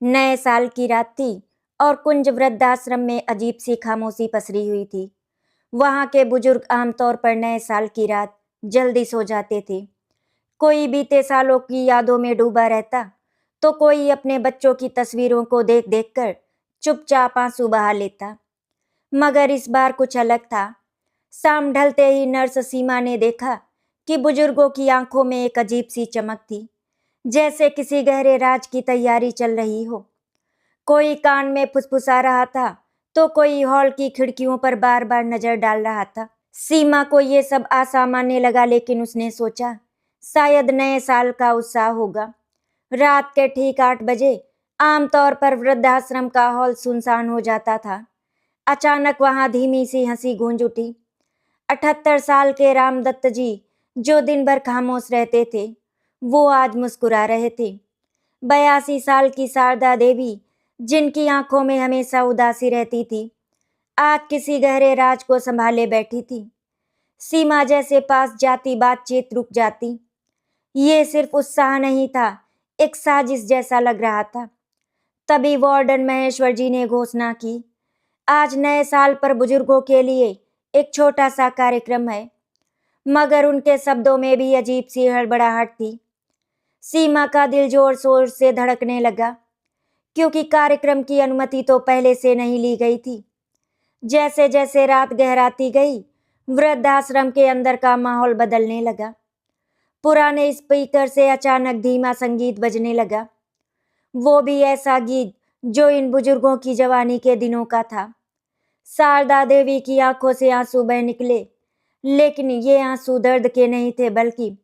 नए साल की रात थी और कुंज वृद्धाश्रम में अजीब सी खामोशी पसरी हुई थी। वहां के बुजुर्ग आमतौर पर नए साल की रात जल्दी सो जाते थे। कोई बीते सालों की यादों में डूबा रहता, तो कोई अपने बच्चों की तस्वीरों को देख देख कर चुपचाप आंसू बहा लेता। मगर इस बार कुछ अलग था। शाम ढलते ही नर्स सीमा ने देखा कि बुजुर्गों की आंखों में एक अजीब सी चमक थी, जैसे किसी गहरे राज की तैयारी चल रही हो। कोई कान में फुसफुसा रहा था, तो कोई हॉल की खिड़कियों पर बार बार नजर डाल रहा था। सीमा को ये सब असामान्य लगा, लेकिन उसने सोचा शायद नए साल का उत्साह होगा। रात के ठीक 8 बजे आमतौर पर वृद्धाश्रम का हॉल सुनसान हो जाता था। अचानक वहां धीमी सी हंसी गूंज उठी। 78 साल के रामदत्त जी, जो दिन भर खामोश रहते थे, वो आज मुस्कुरा रहे थे। 82 साल की शारदा देवी, जिनकी आंखों में हमेशा उदासी रहती थी, आज किसी गहरे राज को संभाले बैठी थी। सीमा जैसे पास जाती बातचीत रुक जाती। ये सिर्फ उत्साह नहीं था, एक साजिश जैसा लग रहा था। तभी वार्डन महेश्वर जी ने घोषणा की, आज नए साल पर बुजुर्गों के लिए एक छोटा सा कार्यक्रम है। मगर उनके शब्दों में भी अजीब सी हड़बड़ाहट थी। सीमा का दिल जोर शोर से धड़कने लगा, क्योंकि कार्यक्रम की अनुमति तो पहले से नहीं ली गई थी। जैसे जैसे रात गहराती गई, वृद्धाश्रम के अंदर का माहौल बदलने लगा। पुराने स्पीकर से अचानक धीमा संगीत बजने लगा, वो भी ऐसा गीत जो इन बुजुर्गों की जवानी के दिनों का था। शारदा देवी की आंखों से आंसू बह निकले, लेकिन ये आंसू दर्द के नहीं थे, बल्कि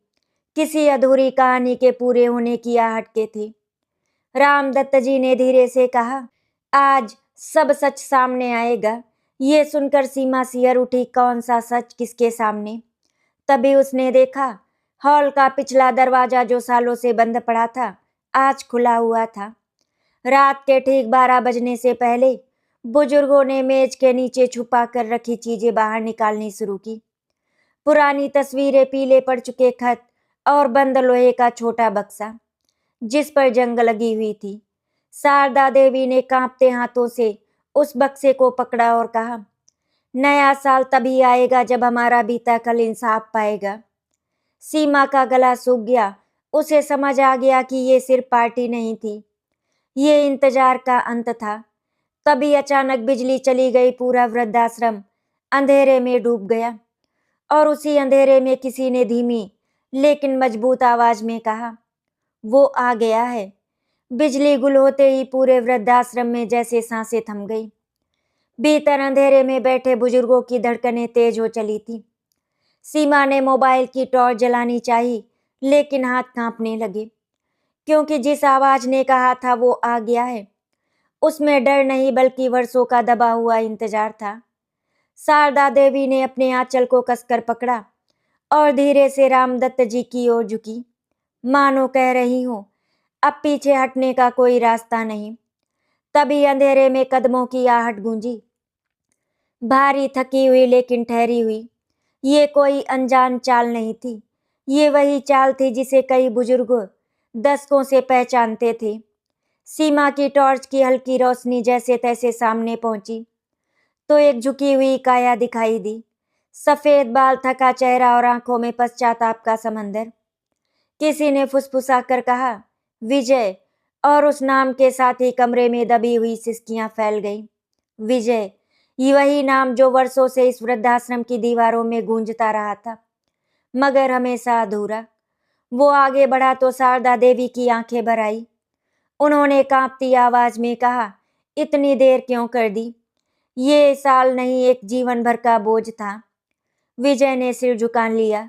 किसी अधूरी कहानी के पूरे होने की आहट के थे। रामदत्त जी ने धीरे से कहा, आज सब सच सामने आएगा। ये सुनकर सीमा सिहर उठी, कौन सा सच, किसके सामने? तभी उसने देखा, हॉल का पिछला दरवाजा जो सालों से बंद पड़ा था, आज खुला हुआ था। रात के ठीक 12 बजने से पहले बुजुर्गों ने मेज के नीचे छुपा कर रखी चीजें बाहर निकालनी शुरू की। पुरानी तस्वीरें, पीले पड़ चुके खत और बंद लोहे का छोटा बक्सा जिस पर जंग लगी हुई थी। शारदा देवी ने कांपते हाथों से उस बक्से को पकड़ा और कहा, नया साल तभी आएगा जब हमारा बीता कल इंसाफ पाएगा। सीमा का गला सूख गया। उसे समझ आ गया कि ये सिर्फ पार्टी नहीं थी, ये इंतजार का अंत था। तभी अचानक बिजली चली गई, पूरा वृद्धाश्रम अंधेरे में डूब गया। और उसी अंधेरे में किसी ने धीमी लेकिन मजबूत आवाज में कहा, वो आ गया है। बिजली गुल होते ही पूरे वृद्धाश्रम में जैसे सांसें थम गई। भीतर अंधेरे में बैठे बुजुर्गों की धड़कनें तेज हो चली थी। सीमा ने मोबाइल की टॉर्च जलानी चाही, लेकिन हाथ कांपने लगे, क्योंकि जिस आवाज ने कहा था वो आ गया है, उसमें डर नहीं बल्कि वर्षों का दबा हुआ इंतजार था। शारदा देवी ने अपने आंचल को कसकर पकड़ा और धीरे से रामदत्त जी की ओर झुकी, मानो कह रही हूं, अब पीछे हटने का कोई रास्ता नहीं। तभी अंधेरे में कदमों की आहट गूंजी, भारी, थकी हुई लेकिन ठहरी हुई। ये कोई अनजान चाल नहीं थी, ये वही चाल थी जिसे कई बुजुर्ग दशकों से पहचानते थे। सीमा की टॉर्च की हल्की रोशनी जैसे तैसे सामने पहुंची, तो एक झुकी हुई काया दिखाई दी। सफेद बाल, थका चेहरा और आंखों में पश्चाताप का समंदर। किसी ने फुसफुसा कर कहा, विजय, और उस नाम के साथ ही कमरे में दबी हुई सिसकियां फैल गईं। विजय, ये वही नाम जो वर्षों से इस वृद्धाश्रम की दीवारों में गूंजता रहा था, मगर हमेशा अधूरा। वो आगे बढ़ा तो शारदा देवी की आंखें भर आई। उन्होंने कांपती आवाज में कहा, इतनी देर क्यों कर दी? ये साल नहीं, एक जीवन भर का बोझ था। विजय ने सिर झुका लिया।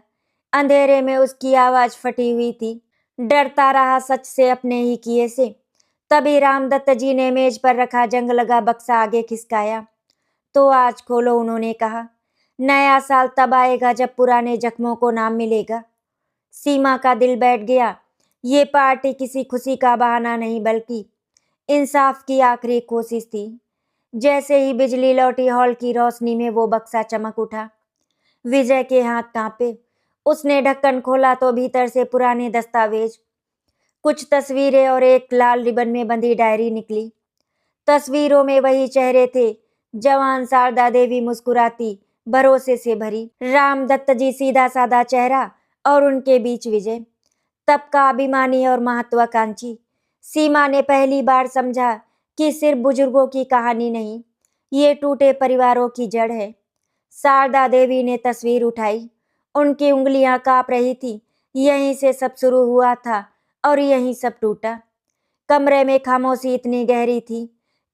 अंधेरे में उसकी आवाज फटी हुई थी, डरता रहा सच से, अपने ही किए से। तभी रामदत्त जी ने मेज पर रखा जंग लगा बक्सा आगे खिसकाया। तो आज खोलो, उन्होंने कहा। नया साल तब आएगा जब पुराने जख्मों को नाम मिलेगा। सीमा का दिल बैठ गया। ये पार्टी किसी खुशी का बहाना नहीं, बल्कि इंसाफ की आखिरी कोशिश थी। जैसे ही बिजली लौटी, हॉल की रोशनी में वो बक्सा चमक उठा। विजय के हाथ कांपे। उसने ढक्कन खोला तो भीतर से पुराने दस्तावेज, कुछ तस्वीरें और एक लाल रिबन में बंधी डायरी निकली। तस्वीरों में वही चेहरे थे, जवान शारदा देवी मुस्कुराती, भरोसे से भरी, राम दत्त जी सीधा साधा चेहरा और उनके बीच विजय, तब का अभिमानी और महत्वाकांक्षी। सीमा ने पहली बार समझा कि सिर्फ बुजुर्गों की कहानी नहीं, ये टूटे परिवारों की जड़ है। शारदा देवी ने तस्वीर उठाई, उनकी उंगलियां कांप रही थी। यहीं से सब शुरू हुआ था और यहीं सब टूटा। कमरे में खामोशी इतनी गहरी थी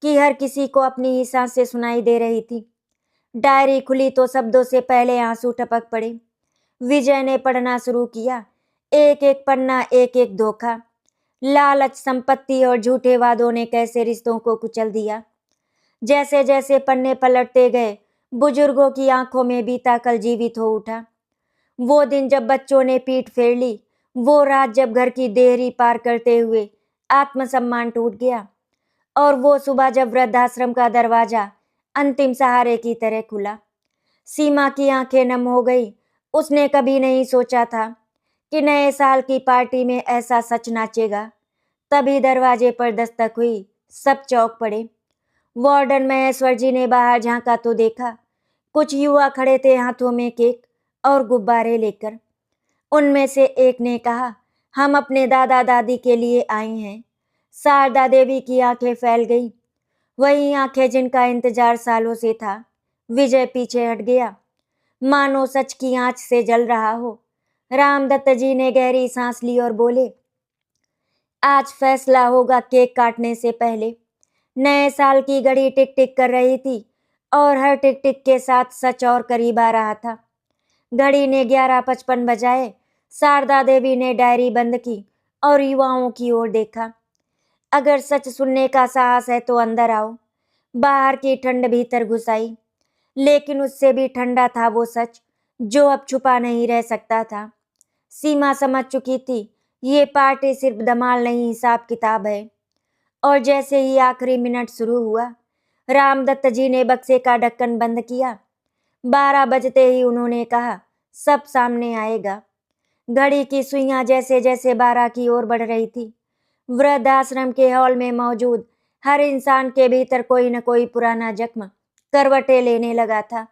कि हर किसी को अपनी ही सांसें सुनाई दे रही थी। डायरी खुली तो शब्दों से पहले आंसू टपक पड़े। विजय ने पढ़ना शुरू किया, एक एक पन्ना, एक एक धोखा। लालच, संपत्ति और झूठे वादों ने कैसे रिश्तों को कुचल दिया। जैसे जैसे पन्ने पलटते गए, बुजुर्गों की आंखों में बीता कल जीवित हो उठा। वो दिन जब बच्चों ने पीठ फेर ली, वो रात जब घर की देहरी पार करते हुए आत्मसम्मान टूट गया, और वो सुबह जब वृद्धाश्रम का दरवाजा अंतिम सहारे की तरह खुला। सीमा की आंखें नम हो गई। उसने कभी नहीं सोचा था कि नए साल की पार्टी में ऐसा सच नाचेगा। तभी दरवाजे पर दस्तक हुई, सब चौंक पड़े। वार्डन महेश्वर जी ने बाहर झांका तो देखा कुछ युवा खड़े थे, हाथों में केक और गुब्बारे लेकर। उनमें से एक ने कहा, हम अपने दादा दादी के लिए आए हैं। शारदा देवी की आंखें फैल गई, वही आंखें जिनका इंतजार सालों से था। विजय पीछे हट गया, मानो सच की आंच से जल रहा हो। रामदत्त जी ने गहरी सांस ली और बोले, आज फैसला होगा केक काटने से पहले। नए साल की घड़ी टिक टिक कर रही थी और हर टिक टिक के साथ सच और करीब आ रहा था। घड़ी ने 11:55 बजाए। शारदा देवी ने डायरी बंद की और युवाओं की ओर देखा। अगर सच सुनने का साहस है तो अंदर आओ। बाहर की ठंड भीतर घुस आई, लेकिन उससे भी ठंडा था वो सच जो अब छुपा नहीं रह सकता था। सीमा समझ चुकी थी, ये पार्टी सिर्फ धमाल नहीं, हिसाब किताब है। और जैसे ही आखिरी मिनट शुरू हुआ, रामदत्त जी ने बक्से का ढक्कन बंद किया। 12 बजते ही उन्होंने कहा, सब सामने आएगा। घड़ी की सुइयां जैसे जैसे 12 की ओर बढ़ रही थी, वृद्धाश्रम के हॉल में मौजूद हर इंसान के भीतर कोई न कोई पुराना जख्म करवटें लेने लगा था।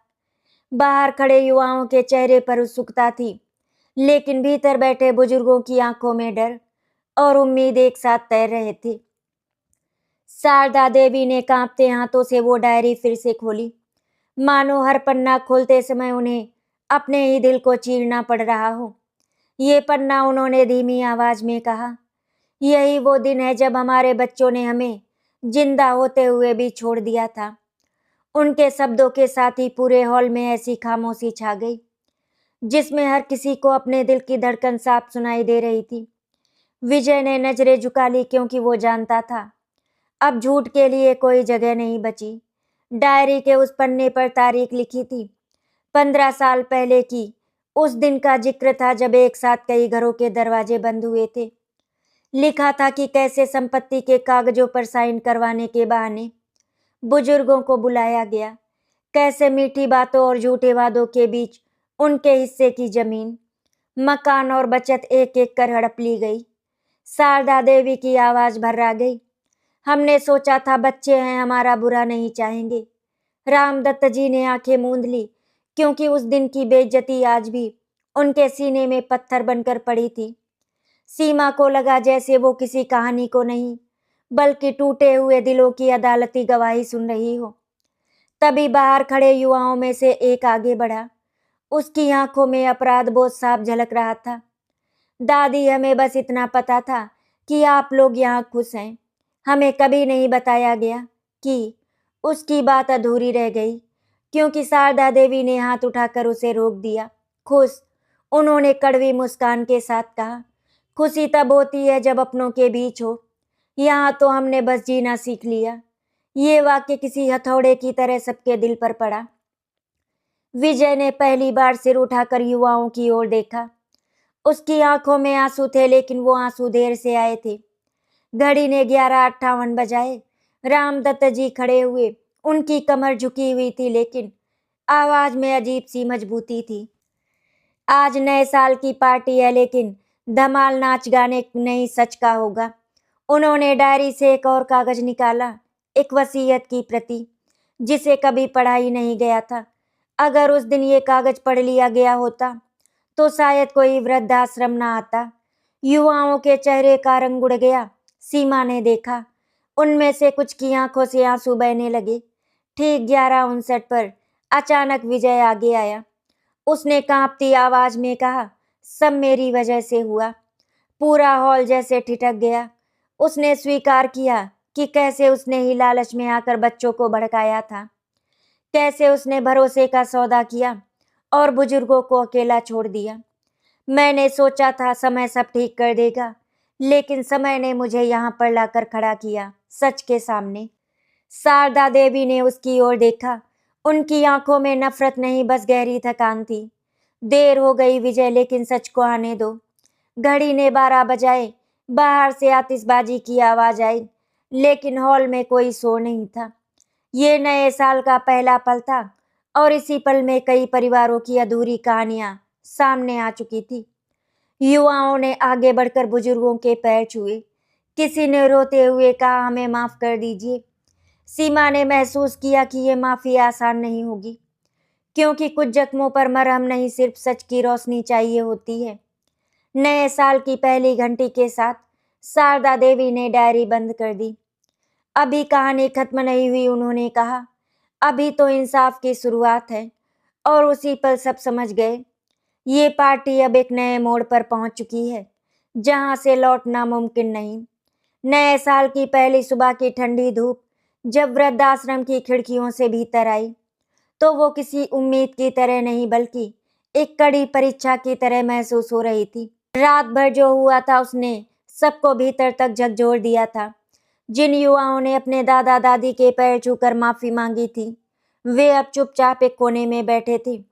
बाहर खड़े युवाओं के चेहरे पर उत्सुकता थी, लेकिन भीतर बैठे बुजुर्गों की आंखों में डर और उम्मीद एक साथ तैर रहे थे। शारदा देवी ने कांपते हाथों से वो डायरी फिर से खोली, मानो हर पन्ना खोलते समय उन्हें अपने ही दिल को चीरना पड़ रहा हो। ये पन्ना, उन्होंने धीमी आवाज में कहा, यही वो दिन है जब हमारे बच्चों ने हमें जिंदा होते हुए भी छोड़ दिया था। उनके शब्दों के साथ ही पूरे हॉल में ऐसी खामोशी छा गई, जिसमें हर किसी को अपने दिल की धड़कन साफ सुनाई दे रही थी। विजय ने नजरें झुका ली, क्योंकि वो जानता था अब झूठ के लिए कोई जगह नहीं बची। डायरी के उस पन्ने पर तारीख लिखी थी, 15 साल पहले की। उस दिन का जिक्र था जब एक साथ कई घरों के दरवाजे बंद हुए थे। लिखा था कि कैसे संपत्ति के कागजों पर साइन करवाने के बहाने बुजुर्गों को बुलाया गया, कैसे मीठी बातों और झूठे वादों के बीच उनके हिस्से की जमीन, मकान और बचत एक एक कर हड़प ली गई। शारदा देवी की आवाज भर्रा गई, हमने सोचा था बच्चे हैं, हमारा बुरा नहीं चाहेंगे। रामदत्त जी ने आंखें मूंद ली, क्योंकि उस दिन की बेइज्जती आज भी उनके सीने में पत्थर बनकर पड़ी थी। सीमा को लगा जैसे वो किसी कहानी को नहीं, बल्कि टूटे हुए दिलों की अदालती गवाही सुन रही हो। तभी बाहर खड़े युवाओं में से एक आगे बढ़ा। उसकी आंखों में अपराध बोध साफ झलक रहा था। दादी, हमें बस इतना पता था कि आप लोग यहाँ खुश हैं। हमें कभी नहीं बताया गया कि। उसकी बात अधूरी रह गई, क्योंकि शारदा देवी ने हाथ उठाकर उसे रोक दिया। खुश, उन्होंने कड़वी मुस्कान के साथ कहा, खुशी तब होती है जब अपनों के बीच हो। यहाँ तो हमने बस जीना सीख लिया। ये वाक्य किसी हथौड़े की तरह सबके दिल पर पड़ा। विजय ने पहली बार सिर उठाकर युवाओं की ओर देखा। उसकी आंखों में आंसू थे, लेकिन वो आंसू देर से आए थे। घड़ी ने 11:58 बजाए। रामदत्त जी खड़े हुए, उनकी कमर झुकी हुई थी, लेकिन आवाज में अजीब सी मजबूती थी। आज नए साल की पार्टी है, लेकिन धमाल नाच गाने नहीं सच का होगा। उन्होंने डायरी से एक और कागज निकाला, एक वसीयत की प्रति, जिसे कभी पढ़ा ही नहीं गया था। अगर उस दिन ये कागज पढ़ लिया गया होता तो शायद कोई वृद्धाश्रम न आता। युवाओं के चेहरे का रंग उड़ गया। सीमा ने देखा, उनमें से कुछ की आंखों से आंसू बहने लगे। ठीक 11:59 पर अचानक विजय आगे आया। उसने कांपती आवाज में कहा, सब मेरी वजह से हुआ। पूरा हॉल जैसे ठिठक गया। उसने स्वीकार किया कि कैसे उसने ही लालच में आकर बच्चों को भड़काया था, कैसे उसने भरोसे का सौदा किया और बुजुर्गों को अकेला छोड़ दिया। मैंने सोचा था समय सब ठीक कर देगा, लेकिन समय ने मुझे यहाँ पर लाकर खड़ा किया, सच के सामने। शारदा देवी ने उसकी ओर देखा। उनकी आंखों में नफरत नहीं, बस गहरी थकान थी। देर हो गई विजय, लेकिन सच को आने दो। घड़ी ने 12 बजाए। बाहर से आतिशबाजी की आवाज आई, लेकिन हॉल में कोई शोर नहीं था। ये नए साल का पहला पल था और इसी पल में कई परिवारों की अधूरी कहानियां सामने आ चुकी थी। युवाओं ने आगे बढ़कर बुजुर्गों के पैर छुए। किसी ने रोते हुए कहा, हमें माफ कर दीजिए। सीमा ने महसूस किया कि ये माफी आसान नहीं होगी, क्योंकि कुछ जख्मों पर मरहम नहीं, सिर्फ सच की रोशनी चाहिए होती है। नए साल की पहली घंटी के साथ शारदा देवी ने डायरी बंद कर दी। अभी कहानी खत्म नहीं हुई, उन्होंने कहा। अभी तो इंसाफ की शुरुआत है। और उसी पल सब समझ गए। ये पार्टी अब एक नए मोड़ पर पहुंच चुकी है, जहां से लौटना मुमकिन नहीं। नए साल की पहली सुबह की ठंडी धूप जब वृद्धाश्रम की खिड़कियों से भीतर आई, तो वो किसी उम्मीद की तरह नहीं, बल्कि एक कड़ी परीक्षा की तरह महसूस हो रही थी। रात भर जो हुआ था उसने सबको भीतर तक झकझोर दिया था। जिन युवाओं ने अपने दादा दादी के पैर छूकर माफी मांगी थी, वे अब चुपचाप एक कोने में बैठे थे।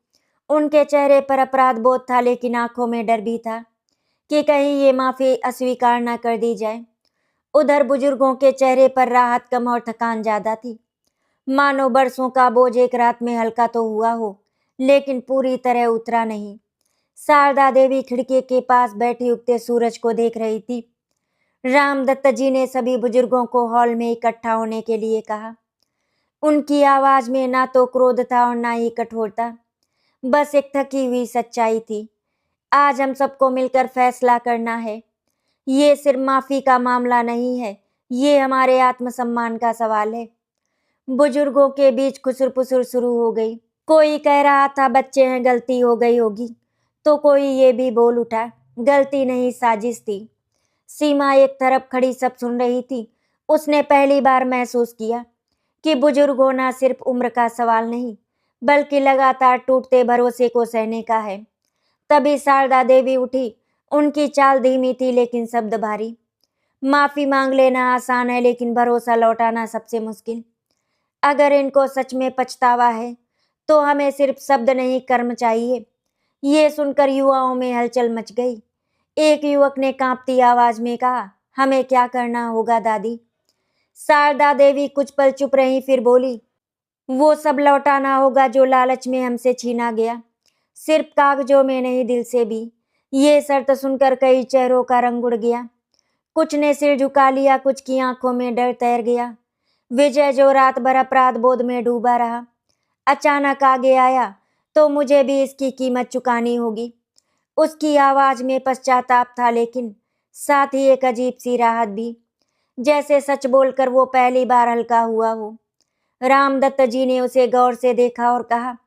उनके चेहरे पर अपराध बोध था, लेकिन आंखों में डर भी था कि कहीं ये माफी अस्वीकार न कर दी जाए। उधर बुजुर्गों के चेहरे पर राहत कम और थकान ज्यादा थी। मानो बरसों का बोझ एक रात में हल्का तो हुआ हो, लेकिन पूरी तरह उतरा नहीं। शारदा देवी खिड़की के पास बैठी उगते सूरज को देख रही थी। रामदत्त जी ने सभी बुजुर्गों को हॉल में इकट्ठा होने के लिए कहा। उनकी आवाज में ना तो क्रोध था और ना ही कठोरता, बस एक थकी हुई सच्चाई थी। आज हम सबको मिलकर फैसला करना है। ये सिर्फ माफी का मामला नहीं है, ये हमारे आत्मसम्मान का सवाल है। बुजुर्गों के बीच खुसर-पुसर शुरू हो गई। कोई कह रहा था, बच्चे हैं, गलती हो गई होगी। तो कोई ये भी बोल उठा, गलती नहीं, साजिश थी। सीमा एक तरफ खड़ी सब सुन रही थी। उसने पहली बार महसूस किया कि बुजुर्ग होना सिर्फ उम्र का सवाल नहीं, बल्कि लगातार टूटते भरोसे को सहने का है। तभी शारदा देवी उठी। उनकी चाल धीमी थी, लेकिन शब्द भारी। माफी मांग लेना आसान है, लेकिन भरोसा लौटाना सबसे मुश्किल। अगर इनको सच में पछतावा है, तो हमें सिर्फ शब्द नहीं, कर्म चाहिए। ये सुनकर युवाओं में हलचल मच गई। एक युवक ने कांपती आवाज में कहा, हमें क्या करना होगा दादी? शारदा देवी कुछ पल चुप रही, फिर बोली, वो सब लौटाना होगा जो लालच में हमसे छीना गया, सिर्फ कागजों में नहीं, दिल से भी। ये शर्त सुनकर कई चेहरों का रंग उड़ गया। कुछ ने सिर झुका लिया, कुछ की आंखों में डर तैर गया। विजय जो रात भर अपराध बोध में डूबा रहा, अचानक आगे आया, तो मुझे भी इसकी कीमत चुकानी होगी। उसकी आवाज में पश्चाताप था, लेकिन साथ ही एक अजीब सी राहत भी, जैसे सच बोलकर वो पहली बार हल्का हुआ हो। रामदत्त जी ने उसे गौर से देखा और कहा,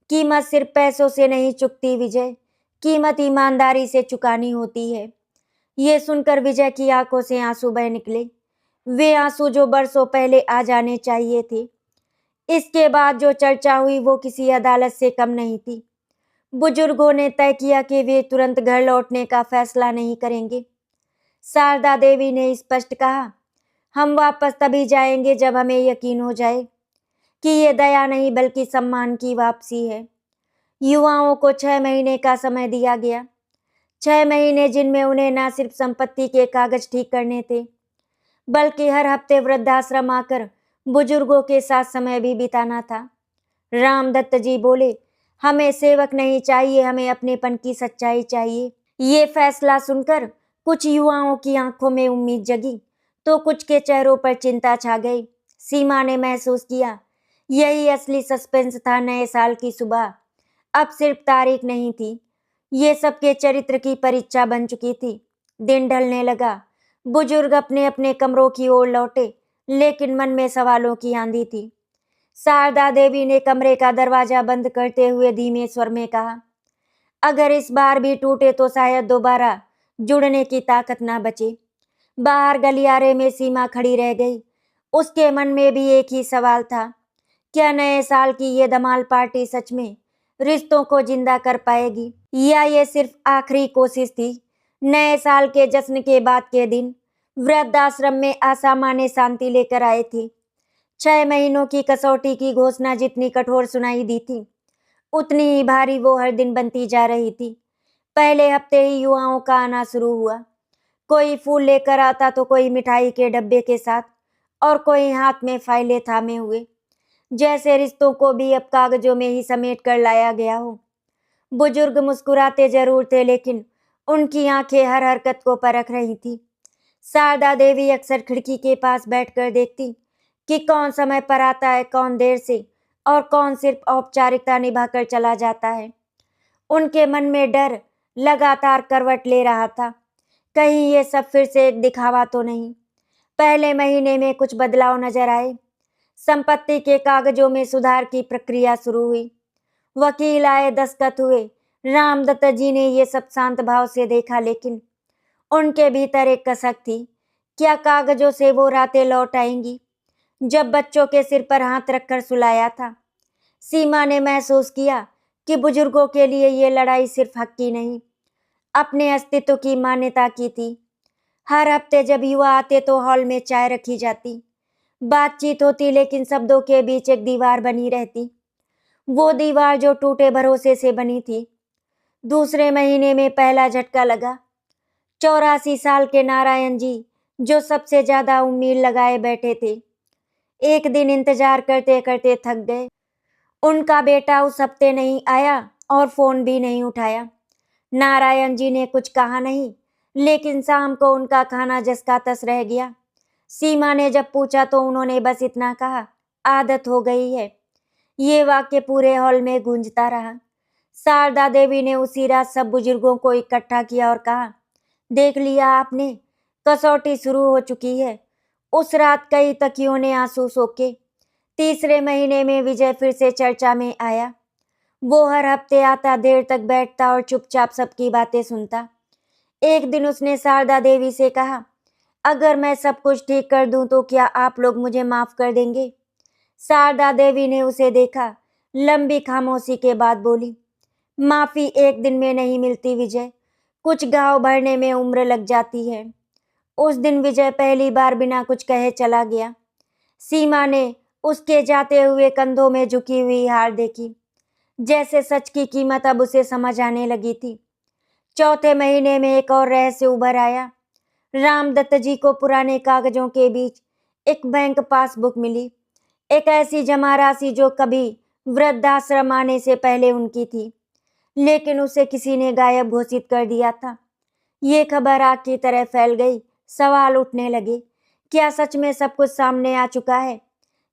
कीमत सिर्फ पैसों से नहीं चुकती विजय, कीमत ईमानदारी से चुकानी होती है। ये सुनकर विजय की आंखों से आंसू बह निकले, वे आंसू जो बरसों पहले आ जाने चाहिए थे। इसके बाद जो चर्चा हुई वो किसी अदालत से कम नहीं थी। बुजुर्गों ने तय किया कि वे तुरंत घर लौटने का फैसला नहीं करेंगे। शारदा देवी ने स्पष्ट कहा, हम वापस तभी जाएंगे जब हमें यकीन हो जाए कि ये दया नहीं, बल्कि सम्मान की वापसी है। युवाओं को 6 महीने का समय दिया गया। 6 महीने जिनमें उन्हें न सिर्फ संपत्ति के कागज ठीक करने थे, बल्कि हर हफ्ते वृद्धाश्रम आकर बुजुर्गों के साथ समय भी बिताना था। रामदत्त जी बोले, हमें सेवक नहीं चाहिए, हमें अपनेपन की सच्चाई चाहिए। ये फैसला सुनकर कुछ युवाओं की आंखों में उम्मीद जगी तो कुछ के चेहरों पर चिंता छा गई। सीमा ने महसूस किया यही असली सस्पेंस था नए साल की सुबह। अब सिर्फ तारीख नहीं थी, ये सबके चरित्र की परीक्षा बन चुकी थी। दिन ढलने लगा, बुजुर्ग अपने अपने कमरों की ओर लौटे, लेकिन मन में सवालों की आंधी थी। शारदा देवी ने कमरे का दरवाजा बंद करते हुए धीमे स्वर में कहा, अगर इस बार भी टूटे तो शायद दोबारा जुड़ने की ताकत ना बचे। बाहर गलियारे में सीमा खड़ी रह गई। उसके मन में भी एक ही सवाल था, क्या नए साल की ये धमाल पार्टी सच में रिश्तों को जिंदा कर पाएगी या ये सिर्फ आखिरी कोशिश थी। नए साल के जश्न के बाद के दिन वृद्धाश्रम में असामान्य शांति लेकर आए थे। 6 महीनों की कसौटी की घोषणा जितनी कठोर सुनाई दी थी, उतनी ही भारी वो हर दिन बनती जा रही थी। पहले हफ्ते ही युवाओं का आना शुरू हुआ। कोई फूल लेकर आता तो कोई मिठाई के डब्बे के साथ और कोई हाथ में फाइलें थामे हुए, जैसे रिश्तों को भी अब कागजों में ही समेट कर लाया गया हो। बुजुर्ग मुस्कुराते जरूर थे, लेकिन उनकी आंखें हर हरकत को परख रही थी। शारदा देवी अक्सर खिड़की के पास बैठकर देखती कि कौन समय पर आता है, कौन देर से और कौन सिर्फ औपचारिकता निभाकर चला जाता है। उनके मन में डर लगातार करवट ले रहा था, कहीं ये सब फिर से एक दिखावा तो नहीं। पहले महीने में कुछ बदलाव नजर आए। संपत्ति के कागजों में सुधार की प्रक्रिया शुरू हुई। वकील आए, दस्तखत हुए। रामदत्त जी ने ये सब शांत भाव से देखा, लेकिन उनके भीतर एक कसक थी, क्या कागजों से वो रातें लौट आएंगी जब बच्चों के सिर पर हाथ रखकर सुलाया था। सीमा ने महसूस किया कि बुजुर्गों के लिए ये लड़ाई सिर्फ हक की नहीं, अपने अस्तित्व की मान्यता की थी। हर हफ्ते जब युवा आते तो हॉल में चाय रखी जाती, बातचीत होती, लेकिन शब्दों के बीच एक दीवार बनी रहती, वो दीवार जो टूटे भरोसे से बनी थी। दूसरे महीने में पहला झटका लगा। 84 साल के नारायण जी, जो सबसे ज्यादा उम्मीद लगाए बैठे थे, एक दिन इंतजार करते करते थक गए। उनका बेटा उस हफ्ते नहीं आया और फोन भी नहीं उठाया। नारायण जी ने कुछ कहा नहीं, लेकिन शाम को उनका खाना जस का तस रह गया। सीमा ने जब पूछा तो उन्होंने बस इतना कहा, आदत हो गई है। ये वाक्य पूरे हॉल में गूंजता रहा। शारदा देवी ने उसी रात सब बुजुर्गों को इकट्ठा किया और कहा, देख लिया आपने, कसौटी शुरू हो चुकी है। उस रात कई तकियों ने आंसू सोखे। तीसरे महीने में विजय फिर से चर्चा में आया। वो हर हफ्ते आता, देर तक बैठता और चुपचाप सबकी बातें सुनता। एक दिन उसने शारदा देवी से कहा, अगर मैं सब कुछ ठीक कर दूं तो क्या आप लोग मुझे माफ कर देंगे। शारदा देवी ने उसे देखा, लंबी खामोशी के बाद बोली, माफी एक दिन में नहीं मिलती विजय, कुछ घाव भरने में उम्र लग जाती है। उस दिन विजय पहली बार बिना कुछ कहे चला गया। सीमा ने उसके जाते हुए कंधों में झुकी हुई हार देखी, जैसे सच की कीमत अब उसे समझ आने लगी थी। चौथे महीने में एक और रहस्य उभर आया। रामदत्त जी को पुराने कागजों के बीच एक बैंक पासबुक मिली, एक ऐसी जमा राशि जो कभी वृद्धाश्रम आने से पहले उनकी थी, लेकिन उसे किसी ने गायब घोषित कर दिया था। ये खबर आग की तरह फैल गई। सवाल उठने लगे, क्या सच में सब कुछ सामने आ चुका है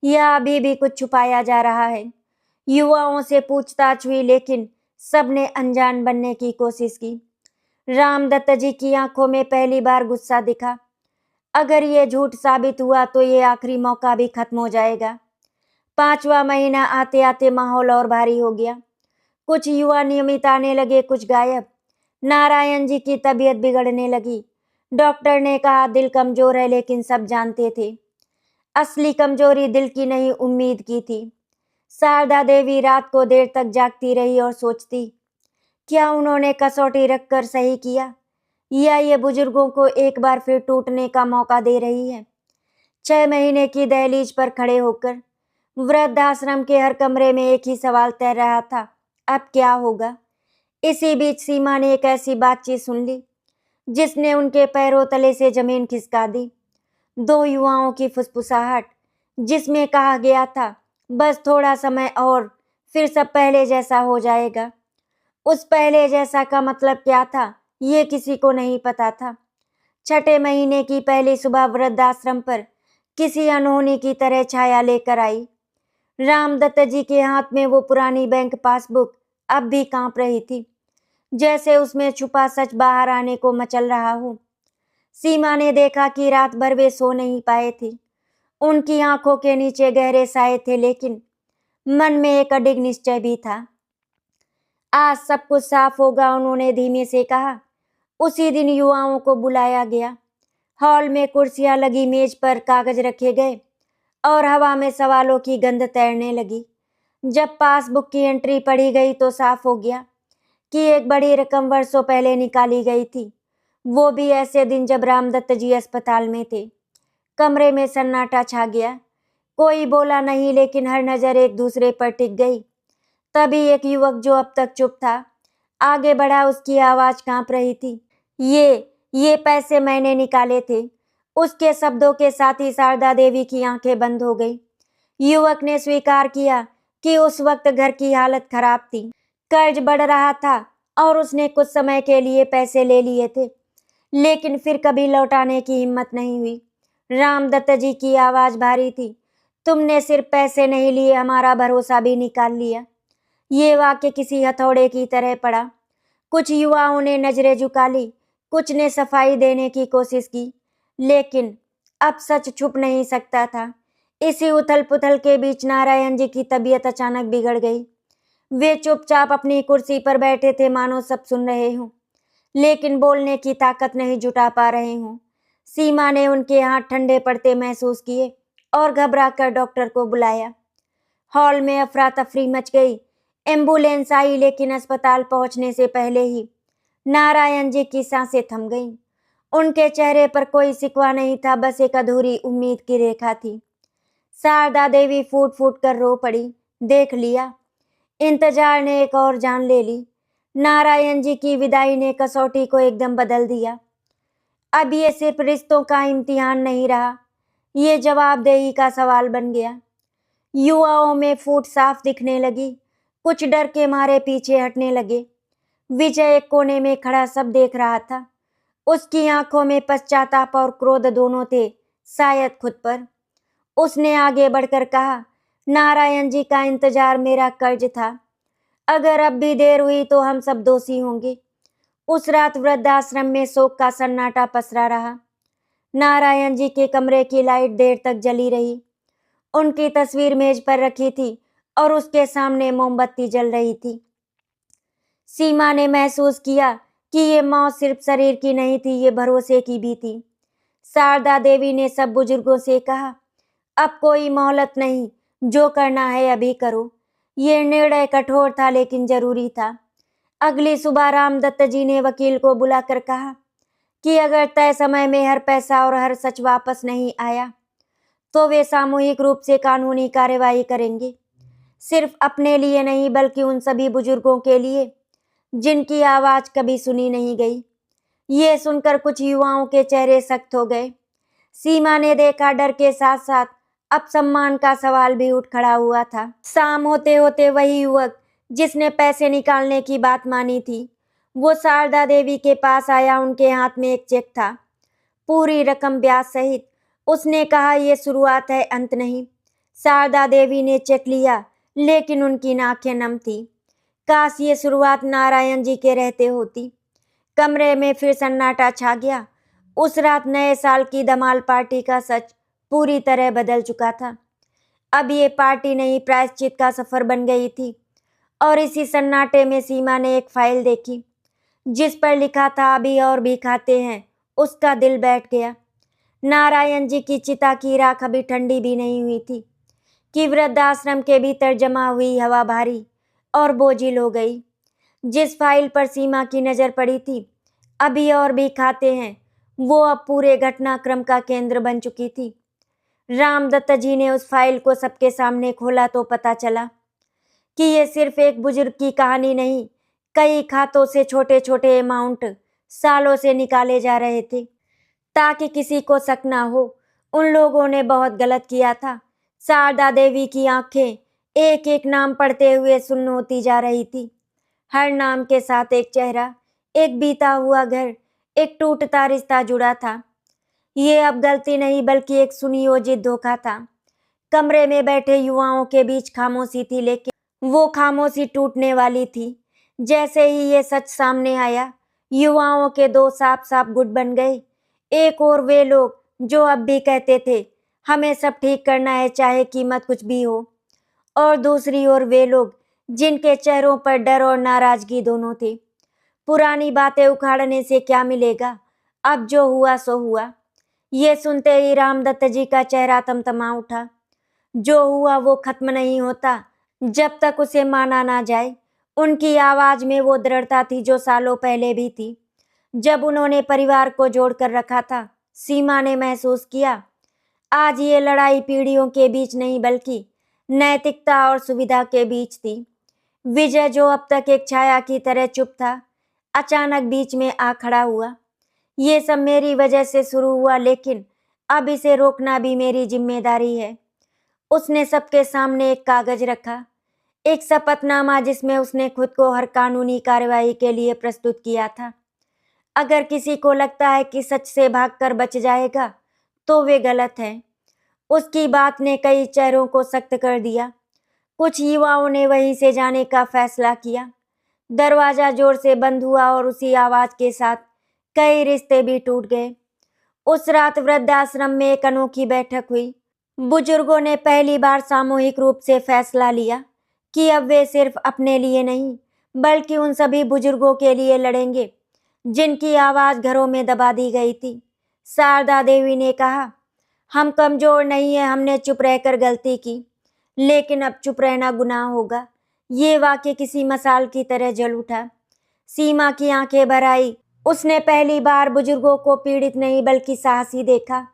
या अभी भी कुछ छुपाया जा रहा है। युवाओं से पूछताछ हुई, लेकिन सबने अनजान बनने की कोशिश की। रामदत्त जी की आंखों में पहली बार गुस्सा दिखा। अगर ये झूठ साबित हुआ तो ये आखिरी मौका भी खत्म हो जाएगा। 5वां महीना आते आते माहौल और भारी हो गया। कुछ युवा नियमित आने लगे, कुछ गायब। नारायण जी की तबीयत बिगड़ने लगी। डॉक्टर ने कहा दिल कमजोर है, लेकिन सब जानते थे असली कमजोरी दिल की नहीं, उम्मीद की थी। शारदा देवी रात को देर तक जागती रही और सोचती, क्या उन्होंने कसौटी रखकर सही किया या ये बुजुर्गों को एक बार फिर टूटने का मौका दे रही है। 6 महीने की दहलीज पर खड़े होकर वृद्धाश्रम के हर कमरे में एक ही सवाल तैर रहा था, अब क्या होगा। इसी बीच सीमा ने एक ऐसी बातचीत सुन ली जिसने उनके पैरों तले से जमीन खिसका दी। 2 युवाओं की फुसफुसाहट, जिसमें कहा गया था बस थोड़ा समय और फिर सब पहले जैसा हो जाएगा। उस पहले जैसा का मतलब क्या था, ये किसी को नहीं पता था। छठे महीने की पहली सुबह वृद्धाश्रम पर किसी अनहोनी की तरह छाया लेकर आई। रामदत्त जी के हाथ में वो पुरानी बैंक पासबुक अब भी कांप रही थी, जैसे उसमें छुपा सच बाहर आने को मचल रहा हो। सीमा ने देखा कि रात भर वे सो नहीं पाए थे। उनकी आंखों के नीचे गहरे साए थे, लेकिन मन में एक अडिग निश्चय भी था। आज सब कुछ साफ होगा, उन्होंने धीमे से कहा। उसी दिन युवाओं को बुलाया गया। हॉल में कुर्सियां लगी, मेज पर कागज रखे गए और हवा में सवालों की गंध तैरने लगी। जब पासबुक की एंट्री पढ़ी गई तो साफ हो गया कि एक बड़ी रकम वर्षों पहले निकाली गई थी, वो भी ऐसे दिन जब रामदत्त जी अस्पताल में थे। कमरे में सन्नाटा छा गया। कोई बोला नहीं, लेकिन हर नजर एक दूसरे पर टिक गई। तभी एक युवक जो अब तक चुप था आगे बढ़ा। उसकी आवाज कांप रही थी। ये पैसे मैंने निकाले थे। उसके शब्दों के साथ ही शारदा देवी की आंखें बंद हो गई। युवक ने स्वीकार किया कि उस वक्त घर की हालत खराब थी, कर्ज बढ़ रहा था और उसने कुछ समय के लिए पैसे ले लिए थे, लेकिन फिर कभी लौटाने की हिम्मत नहीं हुई। रामदत्त जी की आवाज भारी थी। तुमने सिर्फ पैसे नहीं लिए, हमारा भरोसा भी निकाल लिया। ये वाक्य किसी हथौड़े की तरह पड़ा। कुछ युवाओं ने नजरें झुका ली, कुछ ने सफाई देने की कोशिश की, लेकिन अब सच छुप नहीं सकता था। इसी उथल पुथल के बीच नारायण जी की तबीयत अचानक बिगड़ गई। वे चुपचाप अपनी कुर्सी पर बैठे थे, मानो सब सुन रहे हों, लेकिन बोलने की ताकत नहीं जुटा पा रहे हों। सीमा ने उनके हाथ ठंडे पड़ते महसूस किए और घबरा कर डॉक्टर को बुलाया। हॉल में अफरा तफरी मच गई। एम्बुलेंस आई, लेकिन अस्पताल पहुंचने से पहले ही नारायण जी की सांसें थम गईं। उनके चेहरे पर कोई सिकवा नहीं था, बस एक अधूरी उम्मीद की रेखा थी। शारदा देवी फूट फूट कर रो पड़ी। देख लिया, इंतजार ने एक और जान ले ली। नारायण जी की विदाई ने कसौटी को एकदम बदल दिया। अब ये सिर्फ रिश्तों का इम्तिहान नहीं रहा, ये जवाबदेही का सवाल बन गया। युवाओं में फूट साफ दिखने लगी। कुछ डर के मारे पीछे हटने लगे। विजय एक कोने में खड़ा सब देख रहा था। उसकी आंखों में पश्चाताप और क्रोध दोनों थे, शायद खुद पर। उसने आगे बढ़कर कहा, नारायण जी का इंतजार मेरा कर्ज था। अगर अब भी देर हुई तो हम सब दोषी होंगे। उस रात वृद्धाश्रम में शोक का सन्नाटा पसरा रहा। नारायण जी के कमरे की लाइट देर तक जली रही। उनकी तस्वीर मेज पर रखी थी और उसके सामने मोमबत्ती जल रही थी। सीमा ने महसूस किया कि ये मौत सिर्फ शरीर की नहीं थी, ये भरोसे की भी थी। शारदा देवी ने सब बुजुर्गों से कहा, अब कोई मोहलत नहीं, जो करना है अभी करो। ये निर्णय कठोर था, लेकिन जरूरी था। अगली सुबह रामदत्त जी ने वकील को बुलाकर कहा कि अगर तय समय में हर पैसा और हर सच वापस नहीं आया तो वे सामूहिक रूप से कानूनी कार्रवाई करेंगे। सिर्फ अपने लिए नहीं, बल्कि उन सभी बुजुर्गों के लिए जिनकी आवाज कभी सुनी नहीं गई। ये सुनकर कुछ युवाओं के चेहरे सख्त हो गए। सीमा ने देखा, डर के साथ साथ अब सम्मान का सवाल भी उठ खड़ा हुआ था। शाम होते होते वही युवक जिसने पैसे निकालने की बात मानी थी, वो शारदा देवी के पास आया। उनके हाथ में एक चेक था, पूरी रकम ब्याज सहित। उसने कहा, ये शुरुआत है, अंत नहीं। शारदा देवी ने चेक लिया, लेकिन उनकी आंखें नम थी। काश ये शुरुआत नारायण जी के रहते होती। कमरे में फिर सन्नाटा छा गया। उस रात नए साल की धमाल पार्टी का सच पूरी तरह बदल चुका था। अब ये पार्टी नहीं, प्रायश्चित का सफर बन गई थी। और इसी सन्नाटे में सीमा ने एक फाइल देखी जिस पर लिखा था, अभी और भी खाते हैं। उसका दिल बैठ गया। नारायण जी की चिता की राख अभी ठंडी भी नहीं हुई थी कि वृद्धाश्रम के भीतर जमा हुई हवा भारी और बोझिल हो गई। जिस फाइल पर सीमा की नजर पड़ी थी, अभी और भी खाते हैं, वो अब पूरे घटनाक्रम का केंद्र बन चुकी थी। रामदत्त जी ने उस फाइल को सबके सामने खोला तो पता चला कि ये सिर्फ एक बुजुर्ग की कहानी नहीं, कई खातों से छोटे छोटे अमाउंट सालों से निकाले जा रहे थे ताकि किसी को शक ना हो। उन लोगों ने बहुत गलत किया था। शारदा देवी की आंखें एक एक नाम पढ़ते हुए सुन्न होती जा रही थी। हर नाम के साथ एक चेहरा, एक बीता हुआ घर, एक टूटता रिश्ता जुड़ा था। ये अब गलती नहीं बल्कि एक सुनियोजित धोखा था। कमरे में बैठे युवाओं के बीच खामोशी थी, लेकिन वो खामोशी टूटने वाली थी। जैसे ही ये सच सामने आया, युवाओं के दो साफ साफ गुट बन गए। एक और वे लोग जो अब भी कहते थे हमें सब ठीक करना है चाहे कीमत कुछ भी हो, और दूसरी ओर वे लोग जिनके चेहरों पर डर और नाराजगी दोनों थे। पुरानी बातें उखाड़ने से क्या मिलेगा, अब जो हुआ सो हुआ। ये सुनते ही रामदत्त जी का चेहरा तमतमा उठा। जो हुआ वो खत्म नहीं होता जब तक उसे माना ना जाए। उनकी आवाज में वो दृढ़ता थी जो सालों पहले भी थी जब उन्होंने परिवार को जोड़कर रखा था। सीमा ने महसूस किया आज ये लड़ाई पीढ़ियों के बीच नहीं बल्कि नैतिकता और सुविधा के बीच थी। विजय जो अब तक एक छाया की तरह चुप था, अचानक बीच में आ खड़ा हुआ। ये सब मेरी वजह से शुरू हुआ, लेकिन अब इसे रोकना भी मेरी जिम्मेदारी है। उसने सबके सामने एक कागज रखा, एक शपथनामा जिसमें उसने खुद को हर कानूनी कार्रवाई के लिए प्रस्तुत किया था। अगर किसी को लगता है कि सच से भागकर बच जाएगा तो वे गलत हैं। उसकी बात ने कई चेहरों को सख्त कर दिया। कुछ युवाओं ने वहीं से जाने का फैसला किया। दरवाजा जोर से बंद हुआ और उसी आवाज के साथ कई रिश्ते भी टूट गए। उस रात वृद्धाश्रम में एक अनोखी बैठक हुई। बुजुर्गों ने पहली बार सामूहिक रूप से फैसला लिया कि अब वे सिर्फ अपने लिए नहीं बल्कि उन सभी बुजुर्गों के लिए लड़ेंगे जिनकी आवाज घरों में दबा दी गई थी। शारदा देवी ने कहा, हम कमजोर नहीं है, हमने चुप रहकर गलती की, लेकिन अब चुप रहना गुनाह होगा। ये वाक्य किसी मसाल की तरह जल उठा। सीमा की आंखें भर आई। उसने पहली बार बुजुर्गों को पीड़ित नहीं बल्कि साहसी देखा।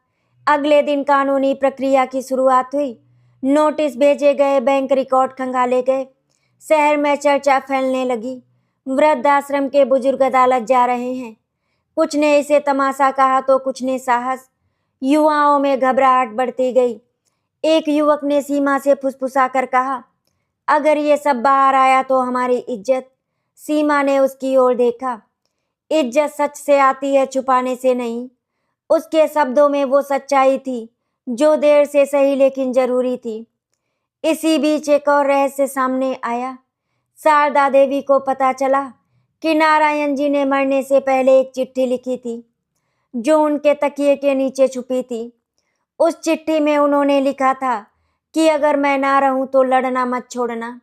अगले दिन कानूनी प्रक्रिया की शुरुआत हुई। नोटिस भेजे गए, बैंक रिकॉर्ड खंगाले गए। शहर में चर्चा फैलने लगी। वृद्धाश्रम के बुजुर्ग अदालत जा रहे हैं। कुछ ने इसे तमाशा कहा तो कुछ ने साहस। युवाओं में घबराहट बढ़ती गई। एक युवक ने सीमा से फुसफुसाकर कहा, अगर ये सब बाहर आया तो हमारी इज्जत। सीमा ने उसकी ओर देखा। इज्जत सच से आती है, छुपाने से नहीं। उसके शब्दों में वो सच्चाई थी जो देर से सही लेकिन जरूरी थी। इसी बीच एक और रहस्य सामने आया। शारदा देवी को पता चला कि नारायण जी ने मरने से पहले एक चिट्ठी लिखी थी जो उनके तकिए के नीचे छुपी थी। उस चिट्ठी में उन्होंने लिखा था कि अगर मैं ना रहूं तो लड़ना मत छोड़ना,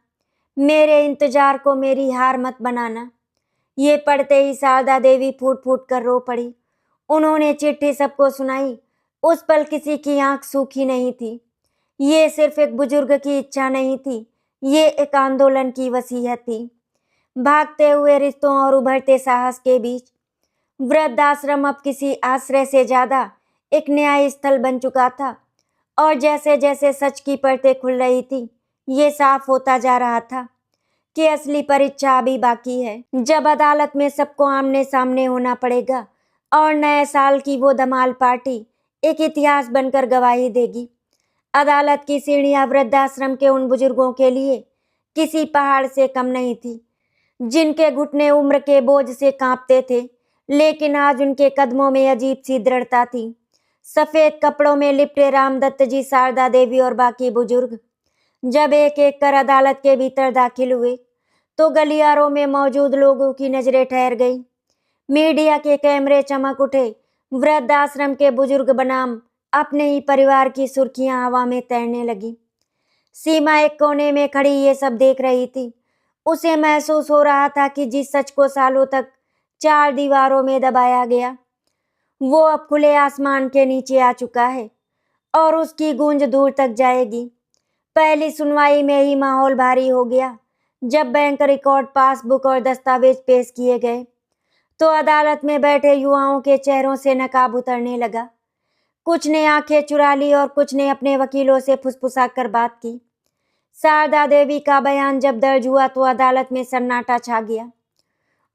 मेरे इंतजार को मेरी हार मत बनाना। ये पढ़ते ही शारदा देवी फूट फूट कर रो पड़ी। उन्होंने चिट्ठी सबको सुनाई। उस पल किसी की आंख सूखी नहीं थी। ये सिर्फ एक बुजुर्ग की इच्छा नहीं थी, ये एक आंदोलन की वसीयत थी। भागते हुए रिश्तों और उभरते साहस के बीच वृद्धाश्रम अब किसी आश्रय से ज्यादा एक न्याय स्थल बन चुका था। और जैसे जैसे सच की परतें खुल रही थी, ये साफ होता जा रहा था कि असली परीक्षा अभी बाकी है, जब अदालत में सबको आमने सामने होना पड़ेगा और नए साल की वो धमाल पार्टी एक इतिहास बनकर गवाही देगी। अदालत की सीढ़ियां वृद्धाश्रम के उन बुजुर्गों के लिए किसी पहाड़ से कम नहीं थी, जिनके घुटने उम्र के बोझ से कांपते थे, लेकिन आज उनके कदमों में अजीब सी दृढ़ता थी। सफेद कपड़ों में लिपटे रामदत्त जी, शारदा देवी और बाकी बुजुर्ग जब एक एक कर अदालत के भीतर दाखिल हुए तो गलियारों में मौजूद लोगों की नजरें ठहर गई। मीडिया के कैमरे चमक उठे। वृद्धाश्रम के बुजुर्ग बनाम अपने ही परिवार की सुर्खियां हवा में तैरने लगी। सीमा एक कोने में खड़ी ये सब देख रही थी। उसे महसूस हो रहा था कि जिस सच को सालों तक चार दीवारों में दबाया गया, वो अब खुले आसमान के नीचे आ चुका है और उसकी गूंज दूर तक जाएगी। पहली सुनवाई में ही माहौल भारी हो गया। जब बैंक रिकॉर्ड, पासबुक और दस्तावेज पेश किए गए तो अदालत में बैठे युवाओं के चेहरों से नकाब उतरने लगा। कुछ ने आंखें चुरा ली और कुछ ने अपने वकीलों से फुसफुसाकर बात की। शारदा देवी का बयान जब दर्ज हुआ तो अदालत में सन्नाटा छा गया।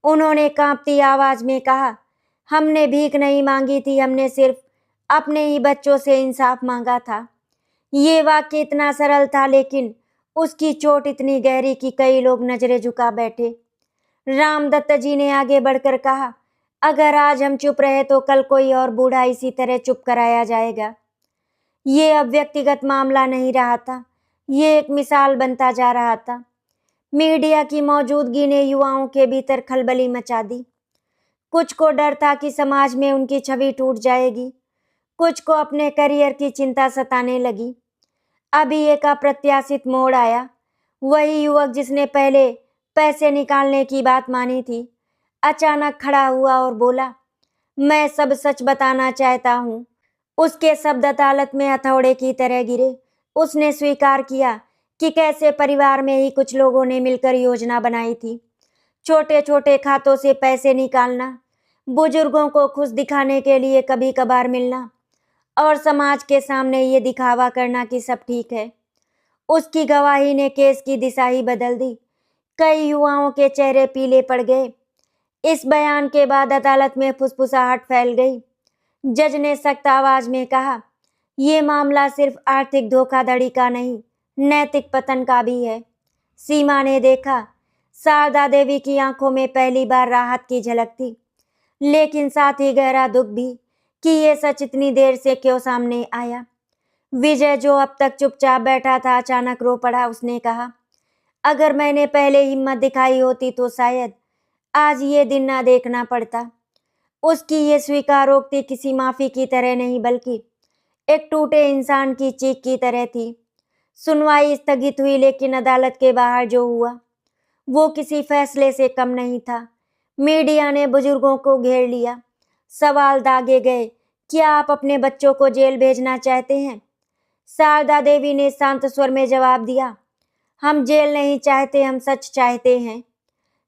उन्होंने कांपती आवाज में कहा, हमने भीख नहीं मांगी थी, हमने सिर्फ अपने ही बच्चों से इंसाफ मांगा था। ये वाक्य इतना सरल था, लेकिन उसकी चोट इतनी गहरी कि कई लोग नजरें झुका बैठे। रामदत्त जी ने आगे बढ़कर कहा, अगर आज हम चुप रहे तो कल कोई और बूढ़ा इसी तरह चुप कराया जाएगा। ये अब व्यक्तिगत मामला नहीं रहा था, ये एक मिसाल बनता जा रहा था। मीडिया की मौजूदगी ने युवाओं के भीतर खलबली मचा दी। कुछ को डर था कि समाज में उनकी छवि टूट जाएगी, कुछ को अपने करियर की चिंता सताने लगी। अभी एक अप्रत्याशित मोड़ आया। वही युवक जिसने पहले पैसे निकालने की बात मानी थी, अचानक खड़ा हुआ और बोला, मैं सब सच बताना चाहता हूँ। उसके शब्द अदालत में हथौड़े की तरह गिरे। उसने स्वीकार किया कि कैसे परिवार में ही कुछ लोगों ने मिलकर योजना बनाई थी। छोटे छोटे खातों से पैसे निकालना, बुजुर्गों को खुश दिखाने के लिए कभी कभार मिलना और समाज के सामने ये दिखावा करना कि सब ठीक है। उसकी गवाही ने केस की दिशा ही बदल दी। कई युवाओं के चेहरे पीले पड़ गए। इस बयान के बाद अदालत में फुसफुसाहट फैल गई। जज ने सख्त आवाज में कहा, ये मामला सिर्फ आर्थिक धोखाधड़ी का नहीं, नैतिक पतन का भी है। सीमा ने देखा, शारदा देवी की आंखों में पहली बार राहत की झलक थी, लेकिन साथ ही गहरा दुख भी कि ये सच इतनी देर से क्यों सामने आया। विजय, जो अब तक चुपचाप बैठा था, अचानक रो पड़ा। उसने कहा, अगर मैंने पहले हिम्मत दिखाई होती तो शायद आज ये दिन ना देखना पड़ता। उसकी ये स्वीकारोक्ति किसी माफी की तरह नहीं, बल्कि एक टूटे इंसान की चीख की तरह थी। सुनवाई स्थगित हुई, लेकिन अदालत के बाहर जो हुआ वो किसी फैसले से कम नहीं था। मीडिया ने बुजुर्गों को घेर लिया। सवाल दागे गए, क्या आप अपने बच्चों को जेल भेजना चाहते हैं? शारदा देवी ने शांत स्वर में जवाब दिया, हम जेल नहीं चाहते, हम सच चाहते हैं।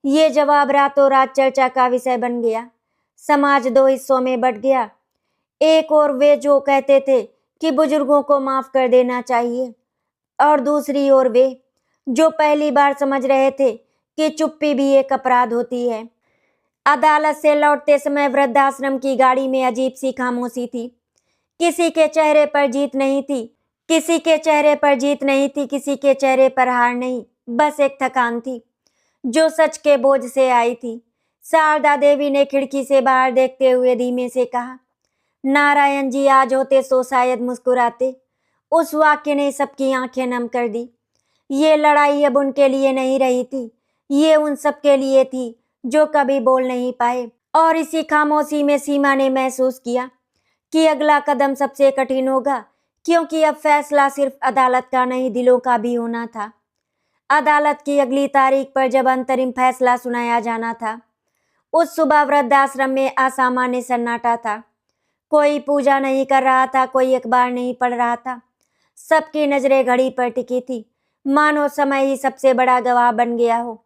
ये जवाब रातों रात चर्चा का विषय बन गया। समाज दो हिस्सों में बंट गया। एक और वे जो कहते थे कि बुजुर्गों को माफ कर देना चाहिए, और दूसरी ओर वे जो पहली बार समझ रहे थे कि चुप्पी भी एक अपराध होती है। अदालत से लौटते समय वृद्धाश्रम की गाड़ी में अजीब सी खामोशी थी। किसी के चेहरे पर जीत नहीं थी, किसी के चेहरे पर जीत नहीं थी, किसी के चेहरे पर हार नहीं, बस एक थकान थी जो सच के बोझ से आई थी। शारदा देवी ने खिड़की से बाहर देखते हुए धीमे से कहा, नारायण जी आज होते तो शायद मुस्कुराते। उस वाक्य ने सबकी आंखें नम कर दी। ये लड़ाई अब उनके लिए नहीं रही थी, ये उन सबके लिए थी जो कभी बोल नहीं पाए। और इसी खामोशी में सीमा ने महसूस किया कि अगला कदम सबसे कठिन होगा, क्योंकि अब फैसला सिर्फ अदालत का नहीं, दिलों का भी होना था। अदालत की अगली तारीख पर जब अंतरिम फैसला सुनाया जाना था, उस सुबह वृद्धाश्रम में असामान्य सन्नाटा था। कोई पूजा नहीं कर रहा था, कोई अखबार नहीं पढ़ रहा था। सबकी नजरें घड़ी पर टिकी थी, मानो समय ही सबसे बड़ा गवाह बन गया हो।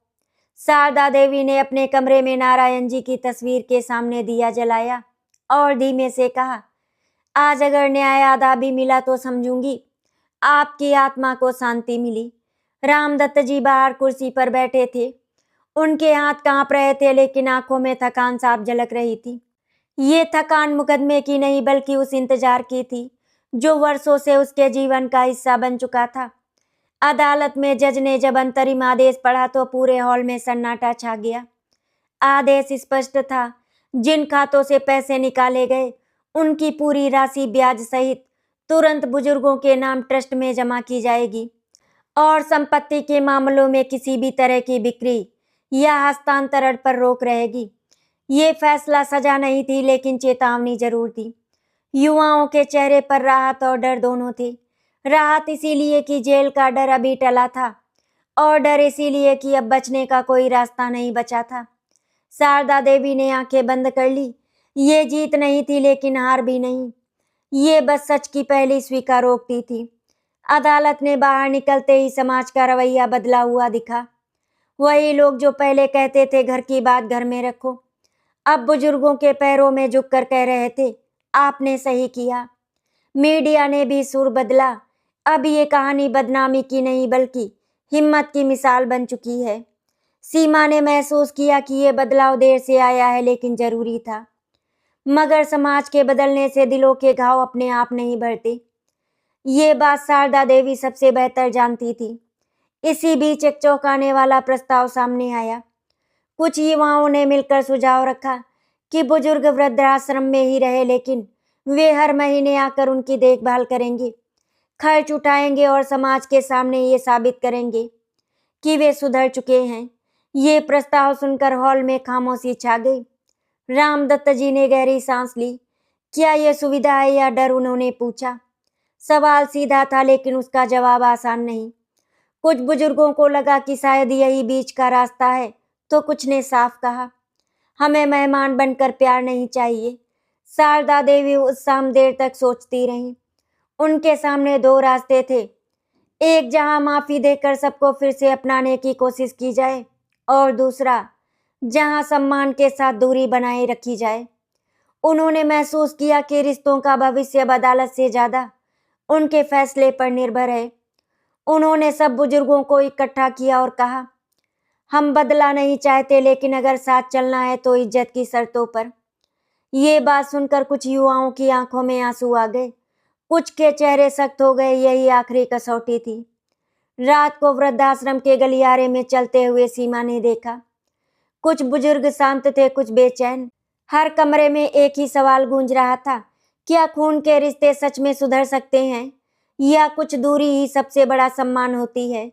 शारदा देवी ने अपने कमरे में नारायण जी की तस्वीर के सामने दिया जलाया और धीमे से कहा, आज अगर न्याय आधा भी मिला तो समझूंगी आपकी आत्मा को शांति मिली। रामदत्त जी बाहर कुर्सी पर बैठे थे। उनके हाथ कांप रहे थे, लेकिन आंखों में थकान साफ झलक रही थी। ये थकान मुकदमे की नहीं, बल्कि उस इंतजार की थी जो वर्षों से उसके जीवन का हिस्सा बन चुका था। अदालत में जज ने जब अंतरिम आदेश पढ़ा तो पूरे हॉल में सन्नाटा छा गया। आदेश स्पष्ट था, जिन खातों से पैसे निकाले गए उनकी पूरी राशि ब्याज सहित तुरंत बुजुर्गों के नाम ट्रस्ट में जमा की जाएगी, और संपत्ति के मामलों में किसी भी तरह की बिक्री या हस्तांतरण पर रोक रहेगी। ये फैसला सजा नहीं थी, लेकिन चेतावनी जरूर थी। युवाओं के चेहरे पर राहत और डर दोनों थे। राहत इसीलिए कि जेल का डर अभी टला था, और डर इसीलिए कि अब बचने का कोई रास्ता नहीं बचा था। शारदा देवी ने आंखें बंद कर ली। ये जीत नहीं थी, लेकिन हार भी नहीं। ये बस सच की पहली स्वीकारोक्ति थी। अदालत ने बाहर निकलते ही समाज का रवैया बदला हुआ दिखा। वही लोग जो पहले कहते थे घर की बात घर में रखो, अब बुजुर्गों के पैरों में झुककर कह रहे थे, आपने सही किया। मीडिया ने भी सुर बदला। अब ये कहानी बदनामी की नहीं, बल्कि हिम्मत की मिसाल बन चुकी है। सीमा ने महसूस किया कि ये बदलाव देर से आया है, लेकिन जरूरी था। मगर समाज के बदलने से दिलों के घाव अपने आप नहीं भरते। ये बात शारदा देवी सबसे बेहतर जानती थी। इसी बीच एक चौंकाने वाला प्रस्ताव सामने आया। कुछ युवाओं ने मिलकर सुझाव रखा कि बुजुर्ग वृद्धाश्रम में ही रहे, लेकिन वे हर महीने आकर उनकी देखभाल करेंगे, खर्च उठाएंगे और समाज के सामने ये साबित करेंगे कि वे सुधर चुके हैं। ये प्रस्ताव सुनकर हॉल में खामोशी छा गई। रामदत्त जी ने गहरी सांस ली। क्या ये सुविधा है या डर, उन्होंने पूछा। सवाल सीधा था लेकिन उसका जवाब आसान नहीं। कुछ बुजुर्गों को लगा कि शायद यही बीच का रास्ता है, तो कुछ ने साफ कहा, हमें मेहमान बनकर प्यार नहीं चाहिए। शारदा देवी उस शाम देर तक सोचती रहीं। उनके सामने दो रास्ते थे, एक जहां माफी देकर सबको फिर से अपनाने की कोशिश की जाए, और दूसरा जहां सम्मान के साथ दूरी बनाए रखी जाए। उन्होंने महसूस किया कि रिश्तों का भविष्य अब अदालत से ज्यादा उनके फैसले पर निर्भर है। उन्होंने सब बुजुर्गों को इकट्ठा किया और कहा, हम बदला नहीं चाहते, लेकिन अगर साथ चलना है तो इज्जत की शर्तों पर। ये बात सुनकर कुछ युवाओं की आंखों में आंसू आ गए, कुछ के चेहरे सख्त हो गए। यही आखिरी कसौटी थी। रात को वृद्धाश्रम के गलियारे में चलते हुए सीमा ने देखा, कुछ बुजुर्ग शांत थे, कुछ बेचैन। हर कमरे में एक ही सवाल गूंज रहा था, क्या खून के रिश्ते सच में सुधर सकते हैं, या कुछ दूरी ही सबसे बड़ा सम्मान होती है।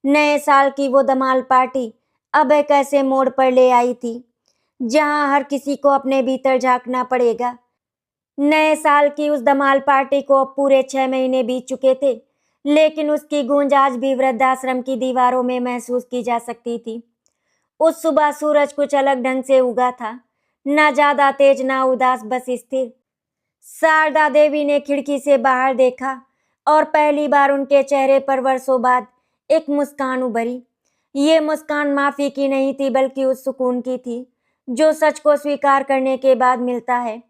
नए साल की वो धमाल पार्टी अब एक ऐसे मोड़ पर ले आई थी जहां हर किसी को अपने भीतर झांकना पड़ेगा। नए साल की उस धमाल पार्टी को अब पूरे 6 महीने बीत चुके थे, लेकिन उसकी गूंज आज भी वृद्धाश्रम की दीवारों में महसूस की जा सकती थी। उस सुबह सूरज कुछ अलग ढंग से उगा था, ना ज्यादा तेज ना उदास, बस स्थिर। शारदा देवी ने खिड़की से बाहर देखा और पहली बार उनके चेहरे पर वर्षों बाद एक मुस्कान उभरी। ये मुस्कान माफी की नहीं थी, बल्कि उस सुकून की थी जो सच को स्वीकार करने के बाद मिलता है।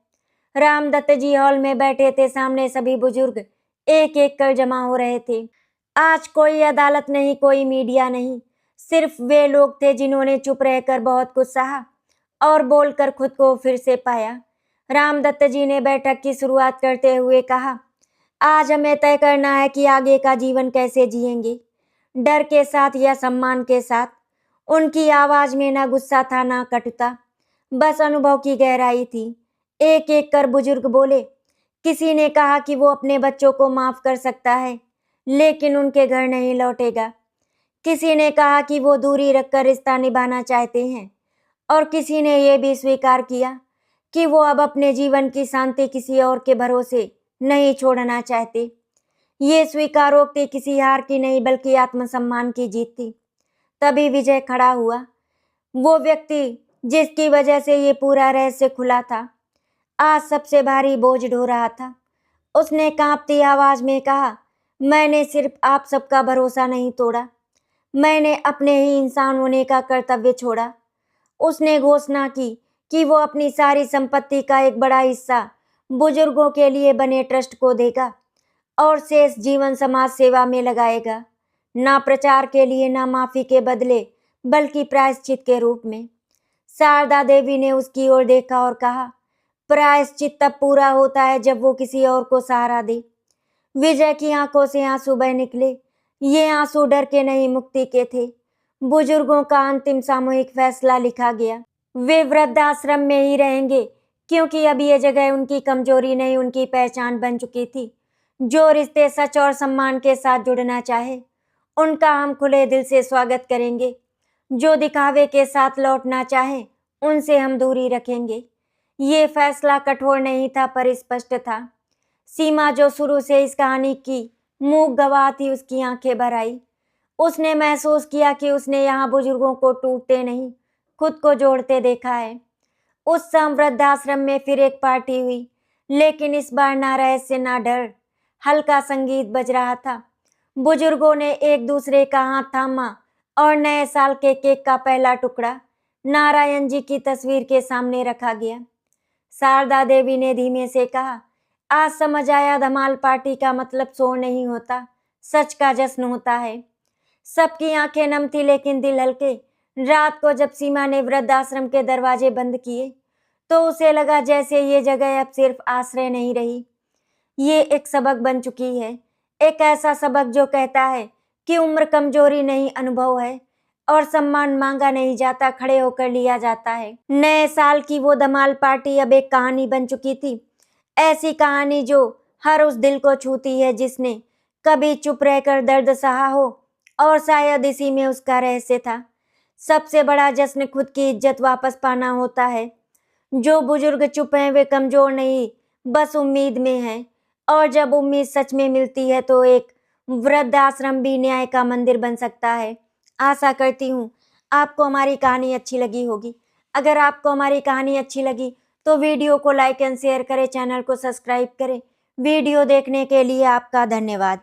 रामदत्त जी हॉल में बैठे थे, सामने सभी बुजुर्ग एक एक कर जमा हो रहे थे। आज कोई अदालत नहीं, कोई मीडिया नहीं, सिर्फ वे लोग थे जिन्होंने चुप रहकर बहुत कुछ सहा और बोलकर खुद को फिर से पाया। रामदत्त जी ने बैठक की शुरुआत करते हुए कहा, आज हमें तय करना है कि आगे का जीवन कैसे जिएंगे, डर के साथ या सम्मान के साथ। उनकी आवाज में ना गुस्सा था ना कटुता, बस अनुभव की गहराई थी। एक एक कर बुजुर्ग बोले। किसी ने कहा कि वो अपने बच्चों को माफ कर सकता है, लेकिन उनके घर नहीं लौटेगा। किसी ने कहा कि वो दूरी रखकर रिश्ता निभाना चाहते हैं, और किसी ने ये भी स्वीकार किया कि वो अब अपने जीवन की शांति किसी और के भरोसे नहीं छोड़ना चाहते। ये स्वीकारोक्ति किसी हार की नहीं, बल्कि आत्मसम्मान की जीत थी। तभी विजय खड़ा हुआ, वो व्यक्ति जिसकी वजह से ये पूरा रहस्य खुला था, आज सबसे भारी बोझ ढो रहा था। उसने कांपती आवाज में कहा, मैंने सिर्फ आप सबका भरोसा नहीं तोड़ा, मैंने अपने ही इंसान होने का कर्तव्य छोड़ा। उसने घोषणा की कि वो अपनी सारी संपत्ति का एक बड़ा हिस्सा बुजुर्गों के लिए बने ट्रस्ट को देगा और शेष जीवन समाज सेवा में लगाएगा, ना प्रचार के लिए, ना माफी के बदले, बल्कि प्रायश्चित के रूप में। शारदा देवी ने उसकी ओर देखा और कहा, प्रायश्चित तब पूरा होता है जब वो किसी और को सहारा दे। विजय की आंखों से आंसू बह निकले। ये आंसू डर के नहीं, मुक्ति के थे। बुजुर्गों का अंतिम सामूहिक फैसला लिखा गया। वे वृद्धाश्रम में ही रहेंगे, क्योंकि अब ये जगह उनकी कमजोरी नहीं, उनकी पहचान बन चुकी थी। जो रिश्ते सच और सम्मान के साथ जुड़ना चाहे, उनका हम खुले दिल से स्वागत करेंगे। जो दिखावे के साथ लौटना चाहे, उनसे हम दूरी रखेंगे। ये फैसला कठोर नहीं था, पर स्पष्ट था। सीमा, जो शुरू से इस कहानी की मूक गवाह थी, उसकी आंखें भर आई। उसने महसूस किया कि उसने यहाँ बुजुर्गों को टूटते नहीं, खुद को जोड़ते देखा है। उस शाम वृद्धाश्रम में फिर एक पार्टी हुई, लेकिन इस बार ना रहस्य ना डर, हल्का संगीत बज रहा था। बुजुर्गों ने एक दूसरे का हाथ थामा और नए साल के केक का पहला टुकड़ा नारायण जी की तस्वीर के सामने रखा गया। शारदा देवी ने धीमे से कहा, आज समझ आया, धमाल पार्टी का मतलब शोर नहीं होता, सच का जश्न होता है। सबकी आंखें नम थी, लेकिन दिल हल्के। रात को जब सीमा ने वृद्धाश्रम के दरवाजे बंद किए, तो उसे लगा जैसे ये जगह अब सिर्फ आश्रय नहीं रही, ये एक सबक बन चुकी है। एक ऐसा सबक जो कहता है कि उम्र कमजोरी नहीं, अनुभव है। और सम्मान मांगा नहीं जाता, खड़े होकर लिया जाता है। नए साल की वो धमाल पार्टी अब एक कहानी बन चुकी थी, ऐसी कहानी जो हर उस दिल को छूती है जिसने कभी चुप रहकर दर्द सहा हो, और शायद इसी में उसका रहस्य था। सबसे बड़ा जश्न खुद की इज्जत वापस पाना होता है। जो बुजुर्ग चुप हैं वे कमजोर नहीं, बस उम्मीद में हैं, और जब उम्मीद सच में मिलती है तो एक वृद्धाश्रम भी न्याय का मंदिर बन सकता है। आशा करती हूँ आपको हमारी कहानी अच्छी लगी होगी। अगर आपको हमारी कहानी अच्छी लगी तो वीडियो को लाइक एंड शेयर करें, चैनल को सब्सक्राइब करें। वीडियो देखने के लिए आपका धन्यवाद।